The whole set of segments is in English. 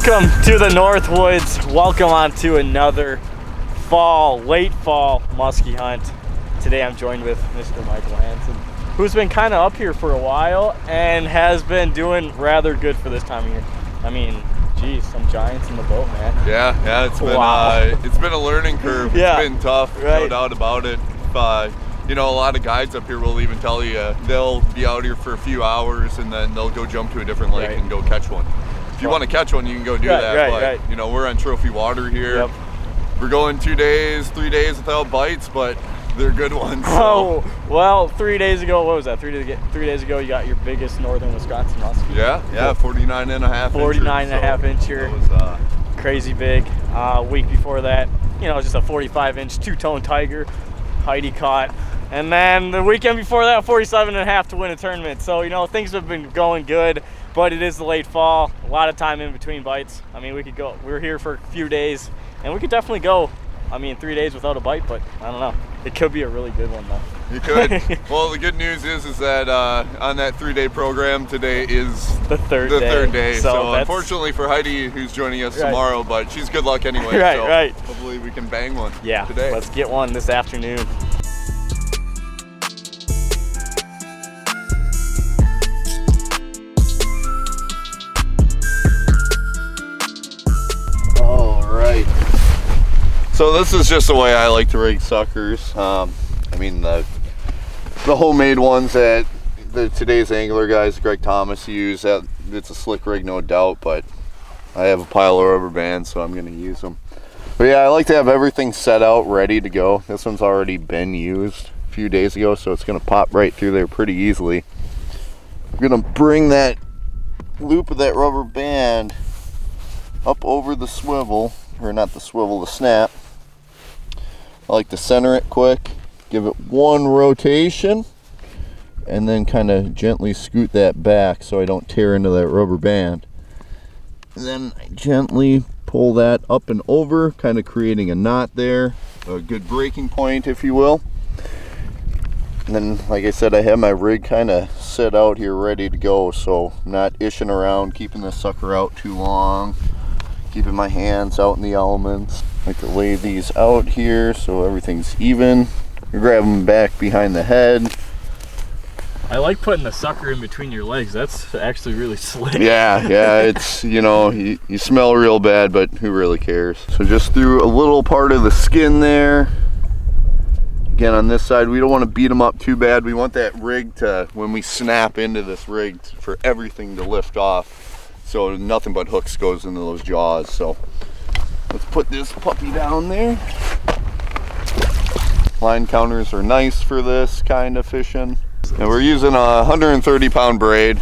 Welcome to the Northwoods. Welcome on to another late fall muskie hunt. Today I'm joined with Mr. Michael Hansen, who's been kind of up here for a while and has been doing rather good for this time of year. I mean, geez, some giants in the boat, man. Yeah, it's been a learning curve. It's been tough, no doubt about it. You know, a lot of guides up here will even tell you they'll be out here for a few hours and then they'll go jump to a different lake and go catch one. If you want to catch one, you can go do that. But you know, we're on trophy water here. We're going 2 days, 3 days without bites, but they're good ones. So. Oh, well, 3 days ago, what was that? 3 days ago, you got your biggest northern Wisconsin muskie. Yeah, 49 and a half 49 and a half incher. That was crazy big. Week before that, you know, just a 45-inch two-tone tiger. Heidi caught. And then the weekend before that, 47 and a half to win a tournament. So, you know, things have been going good, but it is the late fall. A lot of time in between bites. I mean, we could go, we're here for a few days, and we could definitely go, 3 days without a bite, but I don't know. It could be a really good one, though. You could. Well, the good news is that on that 3-day program, today is the third day. So unfortunately for Heidi, who's joining us tomorrow, but she's good luck anyway. Right. Hopefully we can bang one today. Let's get one this afternoon. So this is just the way I like to rig suckers. The homemade ones that today's angler guys, Greg Thomas, use. It's a slick rig, no doubt, but I have a pile of rubber bands, so I'm going to use them. But yeah, I like to have everything set out, ready to go. This one's already been used a few days ago, so it's going to pop right through there pretty easily. I'm going to bring that loop of that rubber band up over the swivel, or not the swivel, the snap. I like to center it quick, give it one rotation, and then kind of gently scoot that back so I don't tear into that rubber band. And then I gently pull that up and over, kind of creating a knot there, a good breaking point, if you will. And then, like I said, I have my rig kind of set out here ready to go, so I'm not ishing around, keeping this sucker out too long, keeping my hands out in the elements. I like to lay these out here so everything's even. You grab them back behind the head. I like putting the sucker in between your legs. That's actually really slick. Yeah, it's, you know, you smell real bad, but who really cares? So just through a little part of the skin there. Again, on this side, we don't want to beat them up too bad. We want that rig to, when we snap into this rig, for everything to lift off. So nothing but hooks goes into those jaws. So let's put this puppy down there. Line counters are nice for this kind of fishing. And we're using a 130-pound braid.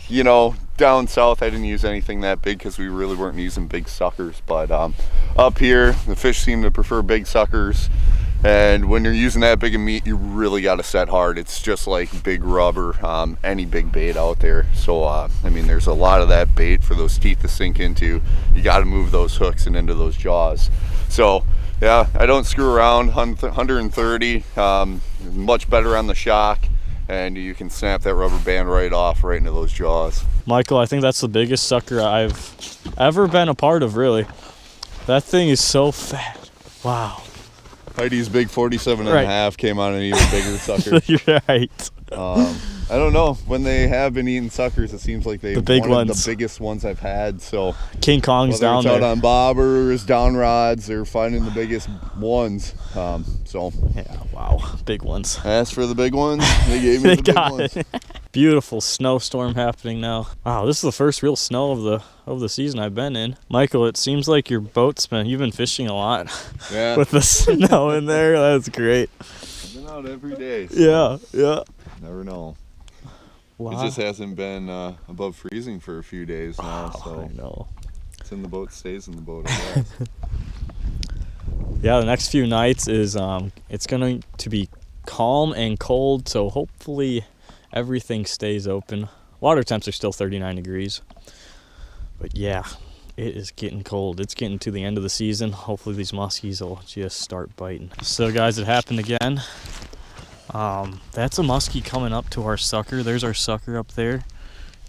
You know, down south I didn't use anything that big because we really weren't using big suckers. But up here, the fish seem to prefer big suckers. And when you're using that big of meat, you really got to set hard. It's just like big rubber, any big bait out there. So, there's a lot of that bait for those teeth to sink into. You got to move those hooks and into those jaws. So, yeah, I don't screw around. 130, much better on the shock. And you can snap that rubber band right off, right into those jaws. Michael, I think that's the biggest sucker I've ever been a part of, really. That thing is so fat. Wow. Heidi's big 47 and a half came on an even bigger sucker. You're right. I don't know. When they have been eating suckers, it seems like they've one of the biggest ones I've had. So King Kong's down there. Out on bobbers, down rods, they're finding the biggest ones. Yeah, wow, big ones. As for the big ones, they gave me the big ones. Beautiful snowstorm happening now. Wow, this is the first real snow of the season I've been in. Michael, it seems like you've been fishing a lot. Yeah. With the snow in there. That's great. I've been out every day. So yeah. Never know. Wow. It just hasn't been above freezing for a few days now. So I know. It's in the boat, stays in the boat, I guess. Yeah, the next few nights is it's going to be calm and cold, so hopefully everything stays open. Water temps are still 39 degrees. But yeah, it is getting cold. It's getting to the end of the season. Hopefully these muskies will just start biting. So guys, it happened again. That's a muskie coming up to our sucker. There's our sucker up there.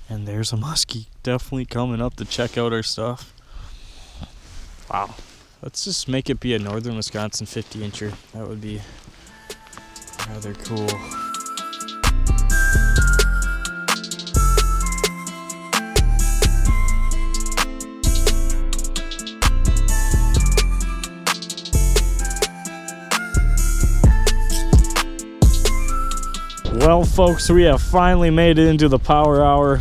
And there's a muskie definitely coming up to check out our stuff. Wow. Let's just make it be a northern Wisconsin 50-incher. That would be rather cool. Well, folks, we have finally made it into the power hour.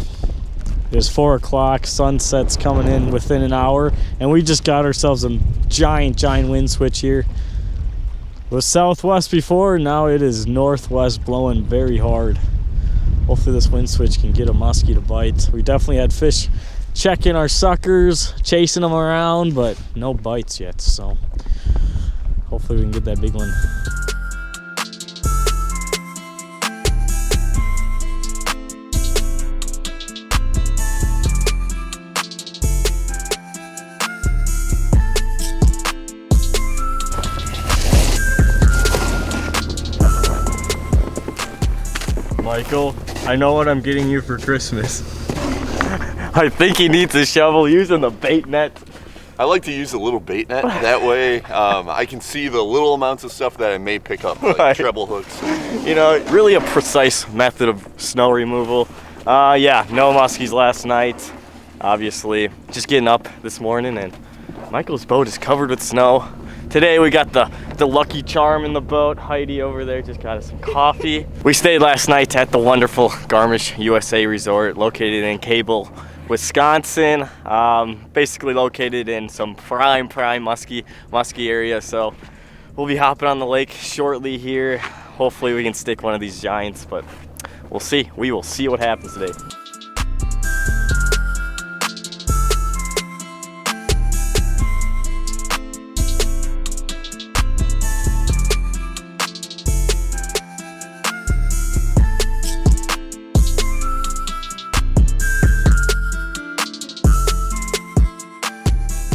It is 4 o'clock, sunset's coming in within an hour, and we just got ourselves a giant wind switch here. It was southwest before, now it is northwest, blowing very hard. Hopefully this wind switch can get a muskie to bite. We definitely had fish checking our suckers, chasing them around, but no bites yet, so hopefully we can get that big one. Michael, I know what I'm getting you for Christmas. I think he needs a shovel using the bait net. I like to use a little bait net. That way I can see the little amounts of stuff that I may pick up, like Right. treble hooks. You know, really a precise method of snow removal. Yeah, no muskies last night, obviously. Just getting up this morning and Michael's boat is covered with snow. Today we got the Lucky Charm in the boat. Heidi over there just got us some coffee. We stayed last night at the wonderful Garmisch USA Resort located in Cable, Wisconsin. Basically located in some prime muskie area. So we'll be hopping on the lake shortly here. Hopefully we can stick one of these giants, but we'll see. We will see what happens today.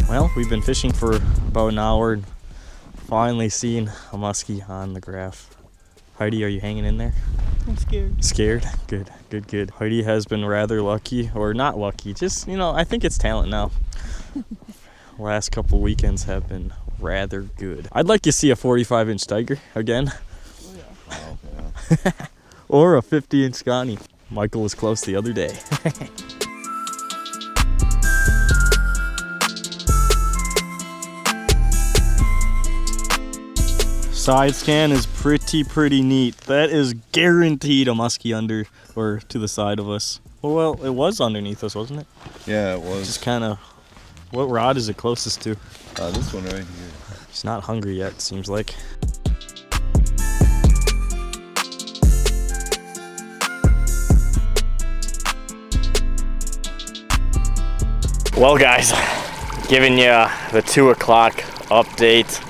Well, we've been fishing for about an hour and finally seen a muskie on the graph. Heidi, are you hanging in there? I'm scared. Scared? Good. Heidi has been rather lucky, or not lucky, just, you know, I think it's talent now. Last couple weekends have been rather good. I'd like to see a 45-inch tiger again. Oh, yeah. Or a 50-inch Scotty. Michael was close the other day. Side scan is pretty neat. That is guaranteed a muskie under or to the side of us. Well, it was underneath us, wasn't it? Yeah, it was. Just kind of. What rod is it closest to? This one right here. He's not hungry yet, seems like. Well, guys, giving you the 2 o'clock update.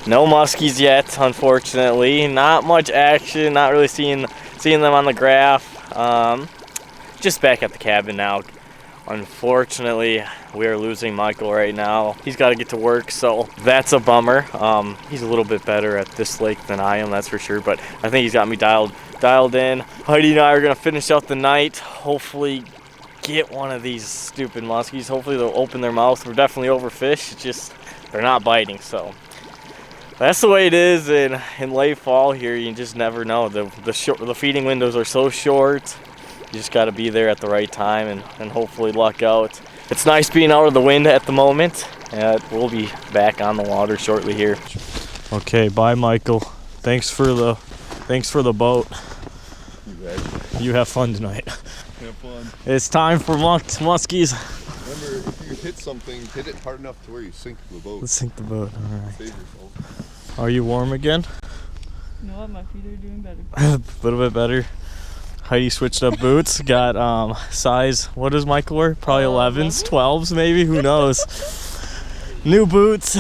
No muskies yet, unfortunately. Not much action. Not really seeing them on the graph. Just back at the cabin now. Unfortunately, we are losing Michael right now. He's got to get to work, so that's a bummer. He's a little bit better at this lake than I am, that's for sure. But I think he's got me dialed in. Heidi and I are gonna finish out the night. Hopefully, get one of these stupid muskies. Hopefully, they'll open their mouths. We're definitely overfished. It's just they're not biting, so. That's the way it is in late fall here. You just never know. The feeding windows are so short. You just got to be there at the right time and hopefully luck out. It's nice being out of the wind at the moment. We'll be back on the water shortly here. Okay, bye, Michael. Thanks for the boat. You have fun tonight. Have fun. It's time for muskies. Remember, if you hit something, hit it hard enough to where you sink the boat. Let's sink the boat. All right. Save yourself. Are you warm again? You know what? My feet are doing better. A little bit better. Heidi switched up boots. Got size. What does Michael wear? Probably 11s, 12s, maybe. Who knows? New boots.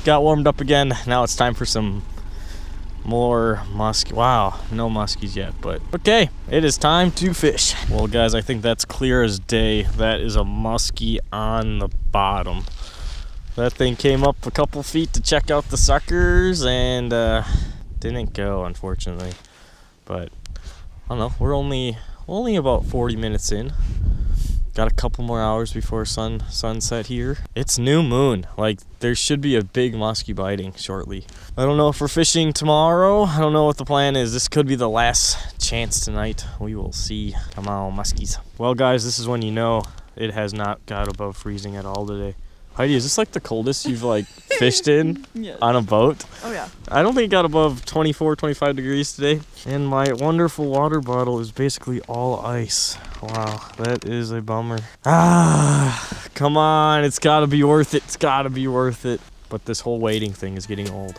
Got warmed up again. Now it's time for some more muskie. Wow, no muskies yet, but okay. It is time to fish. Well, guys, I think that's clear as day. That is a muskie on the bottom. That thing came up a couple feet to check out the suckers and didn't go, unfortunately. But I don't know. We're only about 40 minutes in. Got a couple more hours before sunset here. It's new moon. Like, there should be a big muskie biting shortly. I don't know if we're fishing tomorrow. I don't know what the plan is. This could be the last chance tonight. We will see. Come on, muskies. Well, guys, this is when you know it has not got above freezing at all today. Heidi, is this like the coldest you've like fished in Yes. on a boat? Oh yeah. I don't think it got above 24, 25 degrees today. And my wonderful water bottle is basically all ice. Wow, that is a bummer. Ah, come on, it's gotta be worth it. It's gotta be worth it. But this whole waiting thing is getting old.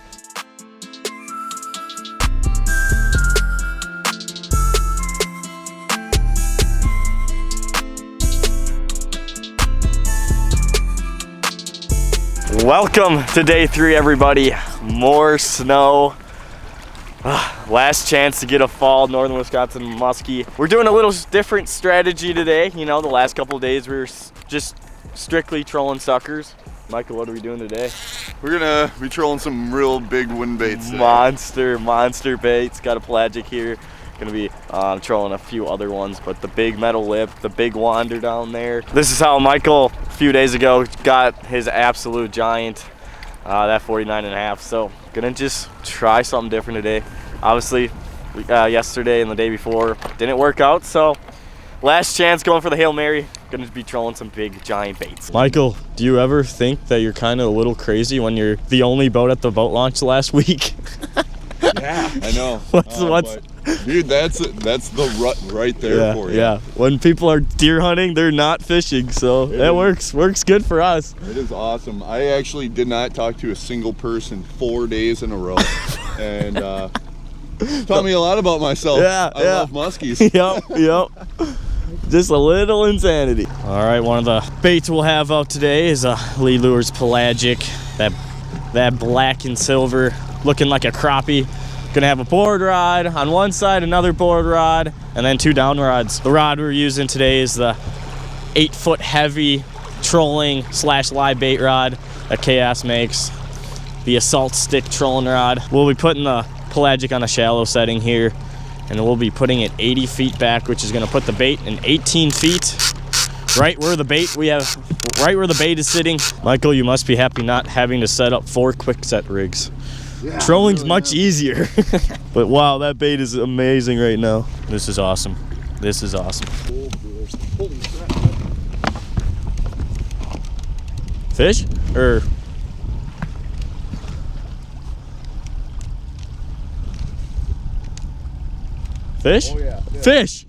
Welcome to day 3, everybody. More snow. Last chance to get a fall northern Wisconsin muskie. We're doing a little different strategy today. You know, the last couple of days we were just strictly trolling suckers. Michael, what are we doing today? We're gonna be trolling some real big wind baits today. Monster baits. Got a pelagic here. Gonna be trolling a few other ones, but the big metal lip, the big wander down there. This is how Michael a few days ago got his absolute giant, that 49.5. So gonna just try something different today. Obviously, yesterday and the day before didn't work out, so last chance going for the Hail Mary. Gonna be trolling some big giant baits. Michael, do you ever think that you're kind of a little crazy when you're the only boat at the boat launch last week? Yeah, I know. What's dude, that's the rut right there for you. Yeah, when people are deer hunting, they're not fishing, so that works good for us. It is awesome. I actually did not talk to a single person 4 days in a row, and taught me a lot about myself. I love muskies. Yep. Just a little insanity. All right, one of the baits we'll have out today is a Lee Lures pelagic. That black and silver, looking like a crappie. Gonna have a board rod on one side, another board rod, and then 2 down rods. The rod we're using today is the 8-foot heavy trolling / live bait rod that Chaos makes. The Assault Stick trolling rod. We'll be putting the pelagic on a shallow setting here, and we'll be putting it 80 feet back, which is gonna put the bait in 18 feet, right where the bait is sitting. Michael, you must be happy not having to set up 4 quick set rigs. Yeah, Trolling's really much easier. But wow, that bait is amazing right now. This is awesome. This is awesome. Holy crap. Fish? Or fish? Oh yeah. Fish!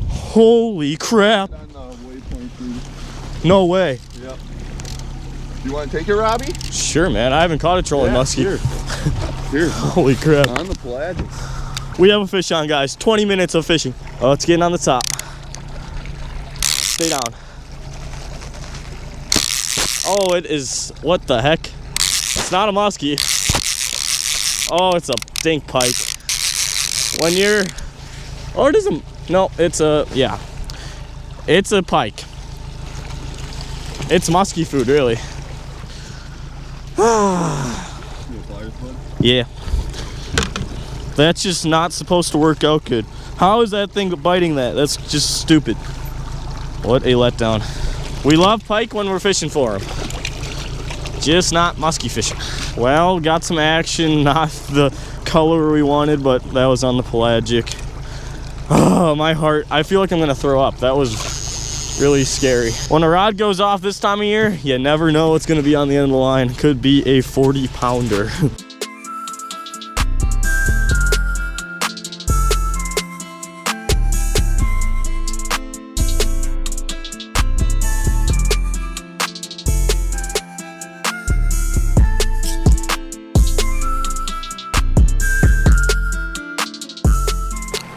Holy crap. On the waypoint, dude. No way. Yep. You want to take it, Robbie? Sure, man. I haven't caught a trolling muskie. Here. Holy crap. On the pelagics. We have a fish on, guys. 20 minutes of fishing. Oh, it's getting on the top. Stay down. Oh, it is. What the heck? It's not a muskie. Oh, it's a dink pike. When you're. Or it isn't. No, it's a. Yeah. It's a pike. It's muskie food, really. Yeah. That's just not supposed to work out good. How is that thing biting that? That's just stupid. What a letdown. We love pike when we're fishing for them. Just not muskie fishing. Well, got some action. Not the color we wanted, but that was on the pelagic. Oh, my heart. I feel like I'm going to throw up. That was really scary. When a rod goes off this time of year, you never know what's going to be on the end of the line. Could be a 40-pounder.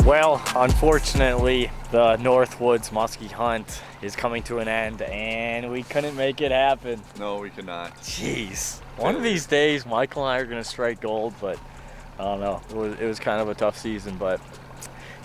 Well, unfortunately, the Northwoods muskie hunt is coming to an end, and we couldn't make it happen. No, we cannot. Jeez. One of these days, Michael and I are going to strike gold, but I don't know. It was kind of a tough season, but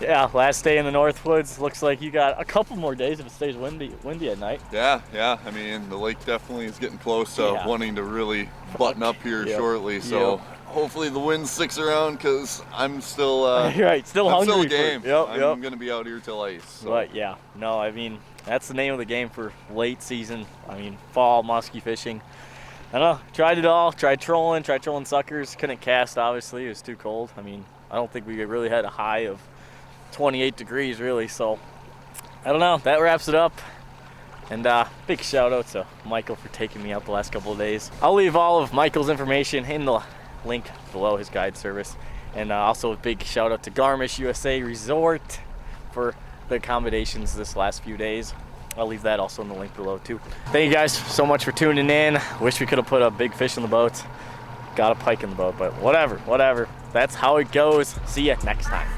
yeah, last day in the Northwoods. Looks like you got a couple more days if it stays windy at night. Yeah. I mean, the lake definitely is getting close to wanting to really button up here shortly. So hopefully the wind sticks around, because I'm still right, still hungry. I'm still game. I'm gonna be out here till ice. So. But yeah, no, I mean, That's the name of the game for late season, fall muskie fishing. I don't know, tried it all, tried trolling suckers, couldn't cast obviously, it was too cold. I don't think we really had a high of 28 degrees really, so I don't know, that wraps it up. And big shout out to Michael for taking me out the last couple of days. I'll leave all of Michael's information in the link below, his guide service. And also a big shout out to Garmisch USA Resort for the accommodations this last few days. I'll leave that also in the link below too. Thank you guys so much for tuning in. Wish we could have put a big fish in the boat. Got a pike in the boat, but whatever. That's how it goes. See ya next time.